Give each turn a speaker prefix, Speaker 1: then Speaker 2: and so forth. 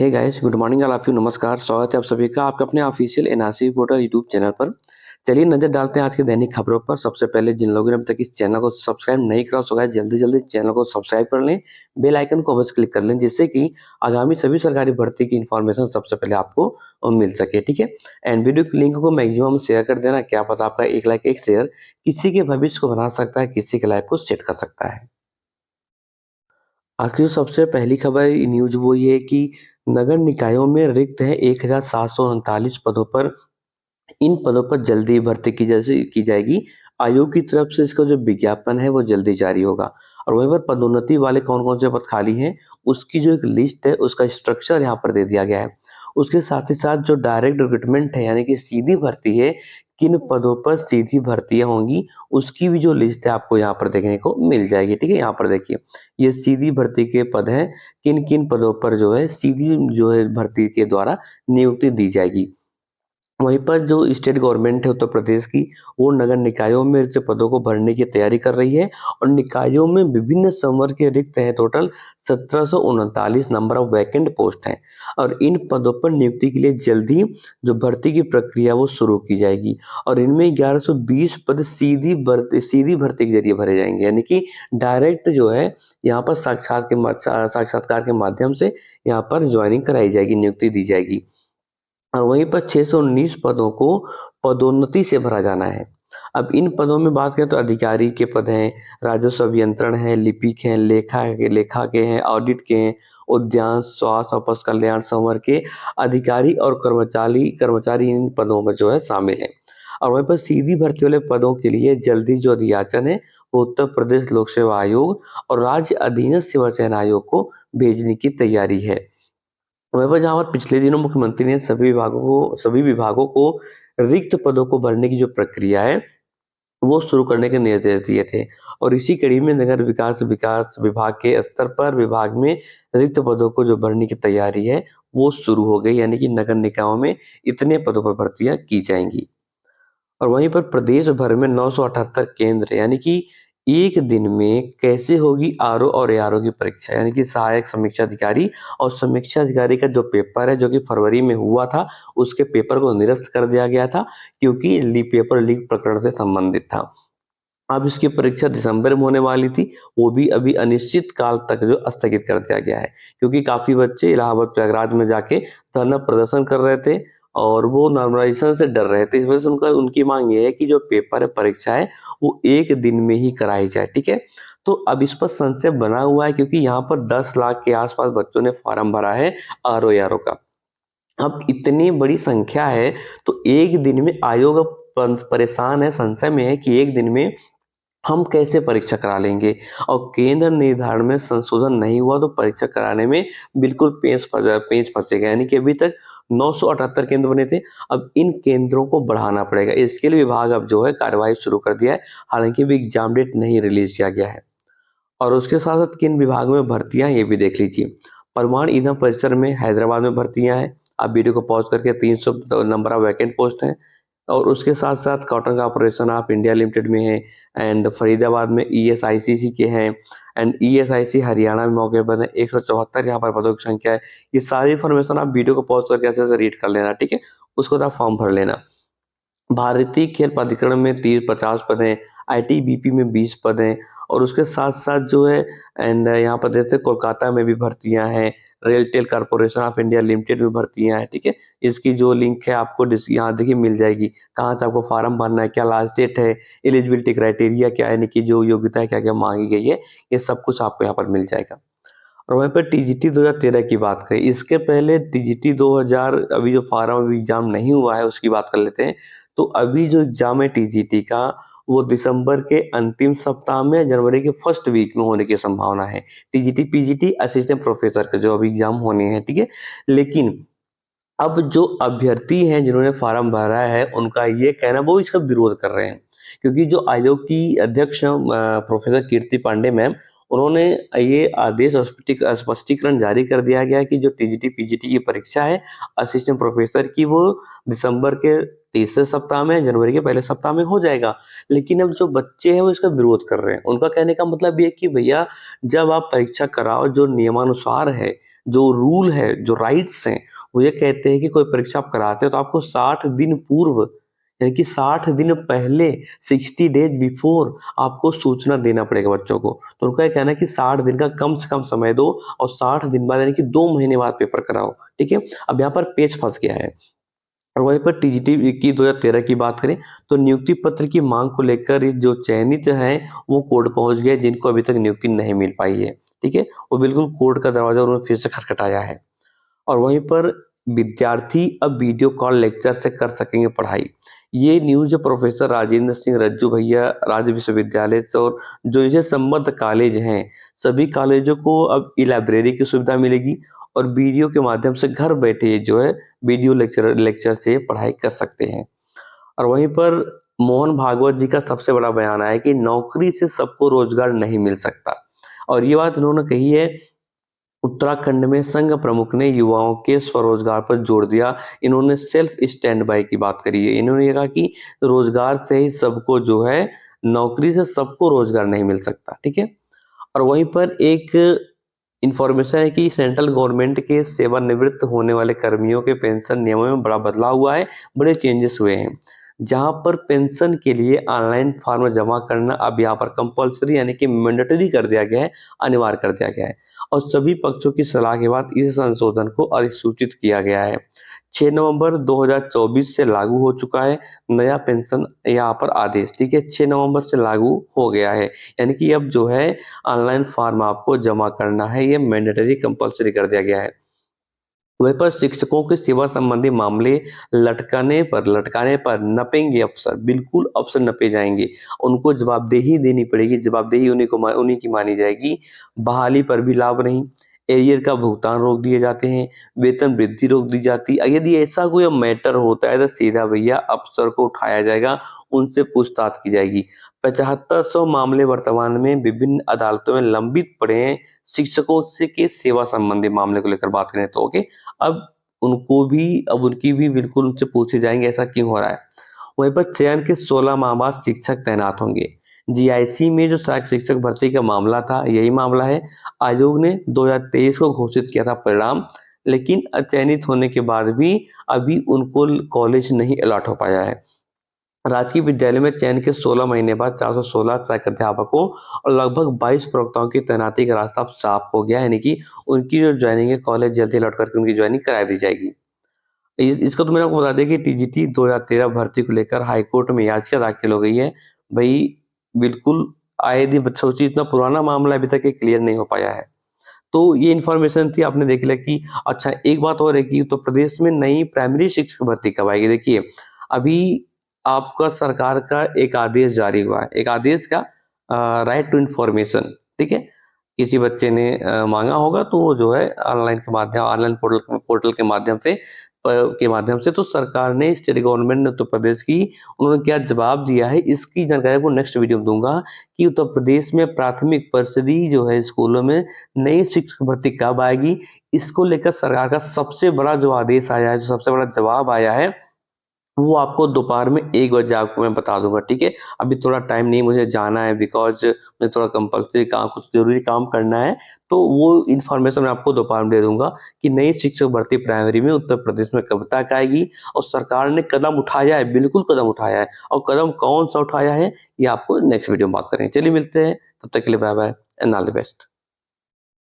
Speaker 1: Hey guys, good morning all of you. नमस्कार, स्वागत है आप सभी का आपके अपने official NRC reporter YouTube channel पर। चलिए नजर डालते हैं आज के दैनिक खबरों पर। सबसे पहले जिन लोगों ने अभी तक इस चैनल को सब्सक्राइब नहीं करा सो गाइस जल्दी जल्दी चैनल को सब्सक्राइब कर लें, बेल आइकन को अवश्य क्लिक कर लें, जिससे कि आगामी सभी सरकारी भर्ती की इन्फॉर्मेशन सबसे पहले आपको मिल सके। ठीक है, एंड वीडियो की लिंक को मैक्सिमम शेयर कर देना। क्या पता आपका एक लाइक एक शेयर किसी के भविष्य को बना सकता है, किसी के लाइफ को सेट कर सकता है। आखिर सबसे पहली खबर न्यूज वो ये है कि नगर निकायों में रिक्त है 1739 पदों पर। इन पदों पर जल्दी भर्ती की जाएगी। आयोग की तरफ से इसका जो विज्ञापन है वो जल्दी जारी होगा। और वहीं पर पदोन्नति वाले कौन कौन से पद खाली हैं उसकी जो एक लिस्ट है उसका स्ट्रक्चर यहाँ पर दे दिया गया है। उसके साथ ही साथ जो डायरेक्ट रिक्रूटमेंट है यानी कि सीधी भर्ती है, किन पदों पर सीधी भर्तियां होंगी उसकी भी जो लिस्ट है आपको यहाँ पर देखने को मिल जाएगी। ठीक है, यहाँ पर देखिए ये सीधी भर्ती के पद हैं, किन किन पदों पर जो है सीधी जो है भर्ती के द्वारा नियुक्ति दी जाएगी। वहीं पर जो स्टेट गवर्नमेंट है उत्तर प्रदेश की, वो नगर निकायों में रिक्त पदों को भरने की तैयारी कर रही है। और निकायों में विभिन्न संवर्ग के रिक्त हैं, total 1739 number of vacant post हैं। और इन पदों पर नियुक्ति के लिए जल्दी जो भर्ती की प्रक्रिया वो शुरू की जाएगी। और इनमें 1120 पद सीधी भर्ती के जरिए भरे जाएंगे, यानी कि डायरेक्ट जो है यहाँ पर साक्षात्कार के माध्यम से यहाँ पर ज्वाइनिंग कराई जाएगी, नियुक्ति दी जाएगी। और वहीं पर 619 पदों को पदोन्नति से भरा जाना है। अब इन पदों में बात करें तो अधिकारी के पद हैं, राजस्व अभियंत्रण है, लिपिक हैं, लेखा के हैं, ऑडिट के हैं, उद्यान, स्वास्थ्य और पशु कल्याण संवर्ग के अधिकारी और कर्मचारी कर्मचारी इन पदों में जो है शामिल हैं। और वहीं पर सीधी भर्ती वाले पदों के लिए जल्दी जो अधियाचन है वो उत्तर प्रदेश लोक सेवा आयोग और राज्य अधीनस्थ सेवा चयन आयोग को भेजने की तैयारी है। वहीं पर जहाँ पर पिछले दिनों मुख्यमंत्री ने सभी विभागों को रिक्त पदों को भरने की जो प्रक्रिया है वो शुरू करने के निर्देश दिए थे। और इसी कड़ी में नगर विकास विकास विभाग के स्तर पर विभाग में रिक्त पदों को जो भरने की तैयारी है वो शुरू हो गई, यानी कि नगर निकायों में इतने पदों पर भर्तियां की जाएंगी। और वहीं पर प्रदेश भर में 978 केंद्र, यानी कि एक दिन में कैसे होगी आरओ और एआरओ की परीक्षा, यानी कि सहायक समीक्षा अधिकारी और समीक्षा अधिकारी का जो पेपर है जो कि फरवरी में हुआ था उसके पेपर को निरस्त कर दिया गया था, क्योंकि पेपर लीक प्रकरण से संबंधित था। अब इसकी परीक्षा दिसंबर में होने वाली थी, वो भी अभी अनिश्चित काल तक जो स्थगित कर दिया गया है, क्योंकि काफी बच्चे इलाहाबाद प्रयागराज में जाके धरना प्रदर्शन कर रहे थे और वो नॉर्मलाइजेशन से डर रहे थे। इस वजह से उनकी मांग ये है कि जो पेपर है परीक्षा है वो एक दिन में ही कराई जाए। ठीक है, तो अब इस पर संशय बना हुआ है, क्योंकि यहाँ पर 10 लाख के आसपास बच्चों ने फॉर्म भरा है आरओ यारो का। अब इतनी बड़ी संख्या है तो एक दिन में आयोग परेशान है, संशय में है कि एक दिन में हम कैसे परीक्षा करा लेंगे। और केंद्र निर्धारण में संशोधन नहीं हुआ तो परीक्षा कराने में बिल्कुल पेच फंसेगा, यानी कि अभी तक 978 केंद्र बने थे, अब इन केंद्रों को बढ़ाना पड़ेगा। इसके लिए विभाग अब जो है कार्यवाही शुरू कर दिया है, हालांकि अभी एग्जाम डेट नहीं रिलीज किया गया है। और उसके साथ साथ किन विभागों में भर्तियां ये भी देख लीजिए। परमाणु ईंधन परिसर में हैदराबाद में भर्तियां हैं। आप वीडियो को पॉज करके 300 नंबर ऑफ वैकेंट पोस्ट हैं। और उसके साथ साथ cotton corporation of India limited में है। एंड फरीदाबाद में ईएसआईसी के हैं। एंड ईएसआईसी हरियाणा में मौके पर है। 174 यहाँ पर पदों की संख्या है। ये सारी इन्फॉर्मेशन आप वीडियो को पॉज करके ऐसे ऐसे रीड कर लेना, ठीक है। उसको आप फॉर्म भर लेना। भारतीय खेल प्राधिकरण में 50 पद हैं। आईटीबीपी में 20 पद हैं। और उसके साथ साथ जो है एंड यहाँ पर देखते हैं कोलकाता में भी भर्तियां हैं। RailTel corporation of India limited में भर्तियां हैं, ठीक है। इसकी जो लिंक है आपको यहाँ देखिए मिल जाएगी, कहाँ से आपको फॉर्म भरना है, क्या लास्ट डेट है, एलिजिबिलिटी क्राइटेरिया क्या है, यानी कि जो योग्यता है क्या क्या मांगी गई है, ये सब कुछ आपको यहाँ पर मिल जाएगा। और वहीं पर टीजीटी 2013 की बात करें, इसके पहले टीजीटी 2000 अभी जो फार्म अभी एग्जाम नहीं हुआ है उसकी बात कर लेते हैं। तो अभी जो एग्जाम है टीजीटी का वो दिसंबर के अंतिम सप्ताह में जनवरी के फर्स्ट वीक में होने की संभावना है। टीजीटी पीजीटी असिस्टेंट प्रोफेसर के जो अभी एग्जाम होने हैं, ठीक है। लेकिन अब जो अभ्यर्थी हैं जिन्होंने फार्म भरा है उनका ये कहना वो इसका विरोध कर रहे हैं, क्योंकि जो आयोग की अध्यक्ष प्रोफेसर कीर्ति पांडे मैम, उन्होंने ये आदेश और स्पष्टीकरण जारी कर दिया गया कि जो टीजीटी पीजीटी की परीक्षा है असिस्टेंट प्रोफेसर की वो दिसंबर के तीसरे सप्ताह में जनवरी के पहले सप्ताह में हो जाएगा। लेकिन अब जो बच्चे हैं वो इसका विरोध कर रहे हैं। उनका कहने का मतलब ये है कि भैया जब आप परीक्षा कराओ जो नियमानुसार है, जो रूल है, जो राइट्स हैं, वो ये कहते हैं कि कोई परीक्षा आप कराते हो तो आपको 60 दिन पूर्व, यानी कि 60 दिन पहले, 60 डेज बिफोर आपको सूचना देना पड़ेगा बच्चों को। तो उनका ये कहना है कि 60 दिन का कम से कम समय दो और 60 दिन बाद यानी कि 2 महीने बाद पेपर कराओ, ठीक है? अब यहाँ पर पेच फँस गया है। और वहीं पर टीजीटी की 2013 की बात करें तो नियुक्ति पत्र की मांग को लेकर ये जो चयनित हैं वो कोर्ट पहुंच गए जिनको अभी तक नियुक्ति नहीं मिल पाई है, ठीक है? वो बिल्कुल कोर्ट का दरवाजा उन्होंने फिर से खटखटाया है। और वहीं पर विद्यार्थी अब वीडियो कॉल लेक्चर से कर सकेंगे पढ़ाई। ये न्यूज़ प्रोफेसर राजेंद्र सिंह रज्जू भैया राज्य विश्वविद्यालय से और जो इनसे संबद्ध कॉलेज हैं, सभी कॉलेजों को अब ई-लाइब्रेरी की सुविधा मिलेगी और वीडियो के माध्यम से घर बैठे जो है वीडियो लेक्चर लेक्चर से पढ़ाई कर सकते हैं। और वहीं पर मोहन भागवत जी का सबसे बड़ा बयान आया कि नौकरी से सबको रोजगार नहीं मिल सकता और ये बात इन्होंने कही है उत्तराखंड में संघ प्रमुख ने युवाओं के स्वरोजगार पर जोर दिया। इन्होंने सेल्फ स्टैंड बाय की बात करी है। इन्होंने ये कहा कि रोजगार से ही सबको जो है नौकरी से सबको रोजगार नहीं मिल सकता, ठीक है? और वहीं पर एक इन्फॉर्मेशन है कि सेंट्रल गवर्नमेंट के सेवानिवृत्त होने वाले कर्मियों के पेंशन नियमों में बड़ा बदलाव हुआ है, बड़े चेंजेस हुए हैं। जहां पर पेंशन के लिए ऑनलाइन फॉर्म जमा करना अब यहाँ पर कंपल्सरी यानी कि मैंडेटरी कर दिया गया है, अनिवार्य कर दिया गया है और सभी पक्षों की सलाह के बाद इस संशोधन को अधिसूचित किया गया है। 6 नवंबर 2024 से लागू हो चुका है नया पेंशन यहाँ पर आदेश, ठीक है? 6 नवंबर से लागू हो गया है, यानी कि अब जो है ऑनलाइन फॉर्म आपको जमा करना है, ये मैंडेटरी कंपल्सरी कर दिया गया है। वहीं पर शिक्षकों के सेवा संबंधी मामले लटकाने पर नपेंगे अफसर, बिल्कुल अफसर नपे जाएंगे। उनको जवाबदेही देनी पड़ेगी, जवाबदेही उन्हीं की मानी जाएगी। बहाली पर भी लाभ नहीं, एरियर का भुगतान रोक दिए जाते हैं, वेतन वृद्धि रोक दी जाती है। यदि ऐसा कोई मैटर होता है तो सीधा भैया अफसर को उठाया जाएगा, उनसे पूछताछ की जाएगी। 7500 मामले वर्तमान में विभिन्न अदालतों में लंबित पड़े हैं। शिक्षकों से के सेवा संबंधी मामले को लेकर बात करें तो ओके, अब उनकी भी बिल्कुल उनसे पूछे जाएंगे ऐसा क्यों हो रहा है। वहीं पर चयन के 16 माह बाद शिक्षक तैनात होंगे। जीआईसी में जो सहायक शिक्षक भर्ती का मामला था यही मामला है। आयोग ने 2023 को घोषित किया था परिणाम, लेकिन चयनित होने के बाद भी अभी उनको कॉलेज नहीं अलॉट हो पाया है। राजकीय विद्यालय में चयन के 16 महीने बाद 416 सहायक अध्यापकों और लगभग 22 प्रवक्ताओं की तैनाती का रास्ता अब साफ हो गया है, यानी कि उनकी जो ज्वाइनिंग है कॉलेज जल्दी लौट करके उनकी ज्वाइनिंग करा दी जाएगी। इसका तो मैंने आपको बता दिया कि टीजीटी 2013 भर्ती को लेकर हाईकोर्ट में याचिका दाखिल हो गई है। भाई बिल्कुल आए दिन सोचिए इतना पुराना मामला अभी तक ये क्लियर नहीं हो पाया है। तो ये इन्फॉर्मेशन थी, आपने देख लिया कि अच्छा एक बात और है कि उत्तर प्रदेश में नई प्राइमरी शिक्षक भर्ती कब आएगी। देखिए अभी आपका सरकार का एक आदेश जारी हुआ है, एक आदेश का राइट टू इन्फॉर्मेशन, ठीक है? किसी बच्चे ने मांगा होगा तो वो जो है ऑनलाइन पोर्टल के माध्यम से तो सरकार ने स्टेट गवर्नमेंट ने उत्तर प्रदेश की उन्होंने क्या जवाब दिया है इसकी जानकारी को नेक्स्ट वीडियो में दूंगा कि उत्तर प्रदेश में प्राथमिक परिषदी जो है स्कूलों में नई शिक्षक भर्ती कब आएगी। इसको लेकर सरकार का सबसे बड़ा जो आदेश आया है, जो सबसे बड़ा जवाब आया है, वो आपको दोपहर में 1 बजे आपको मैं बता दूंगा, ठीक है? अभी थोड़ा टाइम नहीं, मुझे जाना है बिकॉज मुझे थोड़ा कंपल्सरी काम, कुछ जरूरी काम करना है। तो वो इन्फॉर्मेशन मैं आपको दोपहर में दे दूंगा कि नई शिक्षक भर्ती प्राइमरी में उत्तर प्रदेश में कब तक आएगी और सरकार ने कदम उठाया है, बिल्कुल कदम उठाया है और कदम कौन सा उठाया है ये आपको नेक्स्ट वीडियो में बात करेंगे। चलिए मिलते हैं, तब तक के लिए bye bye and all the best.